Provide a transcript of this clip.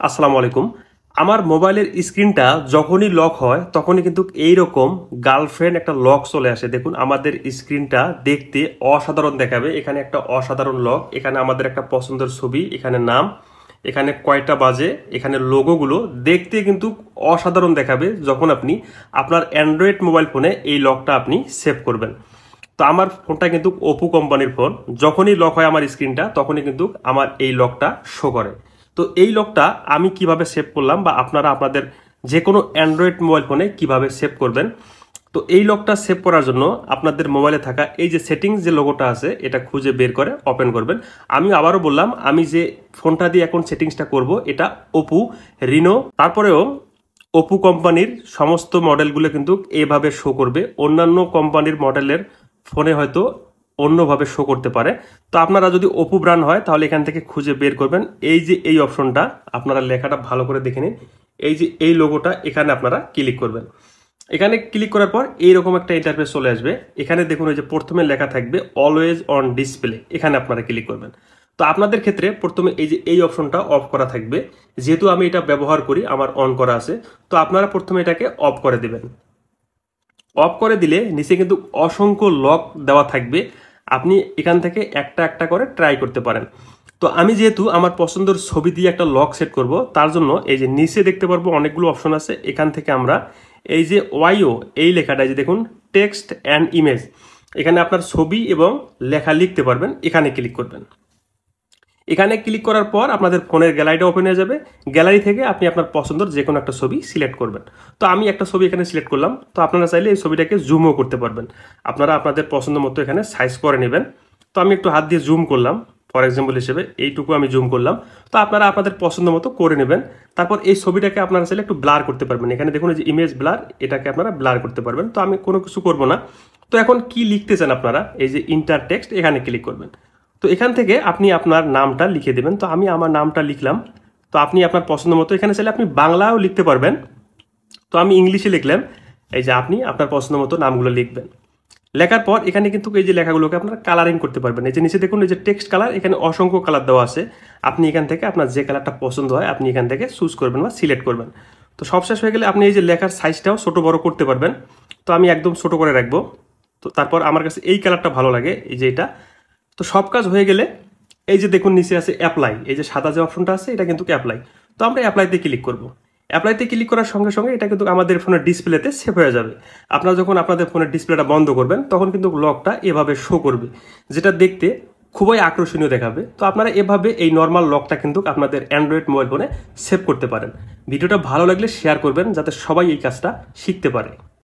আসসালামু আলাইকুম। আমার মোবাইলের স্ক্রিনটা যখনই লক হয় তখনই কিন্তু এইরকম গার্লফ্রেন্ড একটা লক চলে আসে। দেখুন আমাদের স্ক্রিনটা দেখতে অসাধারণ দেখাবে। এখানে একটা অসাধারণ লক, এখানে আমাদের একটা পছন্দের ছবি, এখানে নাম, এখানে কয়টা বাজে, এখানে লোগোগুলো দেখতে কিন্তু অসাধারণ দেখাবে যখন আপনি আপনার অ্যান্ড্রয়েড মোবাইল ফোনে এই লকটা আপনি সেভ করবেন। তো আমার ফোনটা কিন্তু ওপো কোম্পানির ফোন। যখনই লক হয় আমার স্ক্রিনটা তখনই কিন্তু আমার এই লকটা শো করে। তো এই লকটা আমি কিভাবে সেভ করলাম বা আপনারা আপনাদের যে কোনো অ্যান্ড্রয়েড মোবাইল ফোনে কিভাবে সেভ করবেন, তো এই লকটা সেভ করার জন্য আপনাদের মোবাইলে থাকা এই যে সেটিংস যে লোগোটা আছে এটা খুঁজে বের করে ওপেন করবেন। আমি আবারও বললাম, আমি যে ফোনটা দিয়ে এখন সেটিংসটা করব এটা ওপো রিনো। তারপরেও ওপো কোম্পানির সমস্ত মডেলগুলো কিন্তু এভাবে শো করবে। অন্যান্য কোম্পানির মডেলের ফোনে হয়তো অন্যভাবে শো করতে পারে। তো আপনারা যদি ওপো ব্র্যান্ড হয় তাহলে এখান থেকে খুঁজে বের করবেন। এই যে এই অপশনটা, আপনারা লেখাটা ভালো করে দেখে নিন। এই যে এই লোগোটা, এখানে আপনারা ক্লিক করবেন। এখানে ক্লিক করার পর এইরকম একটা ইন্টারফেস চলে আসবে। এখানে দেখুন ওই যে প্রথমে লেখা থাকবে অলওয়েজ অন ডিসপ্লে, এখানে আপনারা ক্লিক করবেন। তো আপনাদের ক্ষেত্রে প্রথমে এই যে এই অপশনটা অফ করা থাকবে। যেহেতু আমি এটা ব্যবহার করি, আমার অন করা আছে, তো আপনারা প্রথমে এটাকে অফ করে দিবেন। অফ করে দিলে নিচে কিন্তু অসংখ্য লক দেওয়া থাকবে। আপনি এখান থেকে একটা একটা করে ট্রাই করতে পারেন। তো আমি যেহেতু আমার পছন্দের ছবি দিয়ে একটা লক সেট করব, তার জন্য এই যে নিচে দেখতে পারবো অনেকগুলো অপশন আছে। এখান থেকে আমরা এই যে ওয়াইও এই লেখাটা, যে দেখুন টেক্সট অ্যান্ড ইমেজ, এখানে আপনার ছবি এবং লেখা লিখতে পারবেন। এখানে ক্লিক করবেন। এখানে ক্লিক করার পর আপনাদের ফোনের গ্যালারিটা ওপেন হয়ে যাবে। গ্যালারি থেকে আপনি আপনার পছন্দের যে কোনো একটা ছবি সিলেক্ট করবেন। তো আমি একটা ছবি এখানে সিলেক্ট করলাম। তো আপনারা চাইলে এই ছবিটাকে জুমও করতে পারবেন। আপনারা আপনাদের পছন্দ মতো এখানে সাইজ করে নেবেন। তো আমি একটু হাত দিয়ে জুম করলাম, ফর এক্সাম্পল হিসেবে এইটুকু আমি জুম করলাম। তো আপনারা আপনাদের পছন্দ মতো করে নেবেন। তারপর এই ছবিটাকে আপনারা চাইলে একটু ব্লার করতে পারবেন। এখানে দেখুন এই যে ইমেজ ব্লার, এটাকে আপনারা ব্লার করতে পারবেন। তো আমি কোনো কিছু করব না। তো এখন কি লিখতে চান আপনারা, এই যে ইন্টার টেক্সট, এখানে ক্লিক করবেন। তো এখান থেকে আপনি আপনার নামটা লিখে দেবেন। তো আমি আমার নামটা লিখলাম। তো আপনি আপনার পছন্দ মতো এখানে চাইলে আপনি বাংলাও লিখতে পারবেন। তো আমি ইংলিশে লিখলাম। এই যে আপনি আপনার পছন্দ মতো নামগুলো লিখবেন। লেখার পর এখানে কিন্তু এই যে লেখাগুলোকে আপনারা কালারিং করতে পারবেন। এই যে নিচে দেখুন এই যে টেক্সট কালার, এখানে অসংখ্য কালার দেওয়া আছে। আপনি এখান থেকে আপনার যে কালারটা পছন্দ হয় আপনি এখান থেকে চুজ করবেন বা সিলেক্ট করবেন। তো সব শেষ হয়ে গেলে আপনি এই যে লেখার সাইজটাও ছোট বড় করতে পারবেন। তো আমি একদম ছোট করে রাখবো। তো তারপর আমার কাছে এই কালারটা ভালো লাগে, এই যে এটা। তো সব কাজ হয়ে গেলে এই যে দেখুন নিচে আছে অ্যাপ্লাই, এই যে সাদা যে অপশনটা আছে এটা কিন্তু অ্যাপ্লাই। তো আমরা অ্যাপ্লাইতে ক্লিক করব। অ্যাপ্লাইতে ক্লিক করার সঙ্গে সঙ্গে এটা কিন্তু আমাদের ফোনের ডিসপ্লেতে সেভ হয়ে যাবে। আপনারা যখন আপনাদের ফোনের ডিসপ্লেটা বন্ধ করবেন তখন কিন্তু লকটা এভাবে শো করবে, যেটা দেখতে খুবই আকর্ষণীয় দেখাবে। তো আপনারা এভাবে এই নর্মাল লকটা কিন্তু আপনাদের অ্যান্ড্রয়েড মোবাইল ফোনে সেভ করতে পারেন। ভিডিওটা ভালো লাগলে শেয়ার করবেন যাতে সবাই এই কাজটা শিখতে পারে।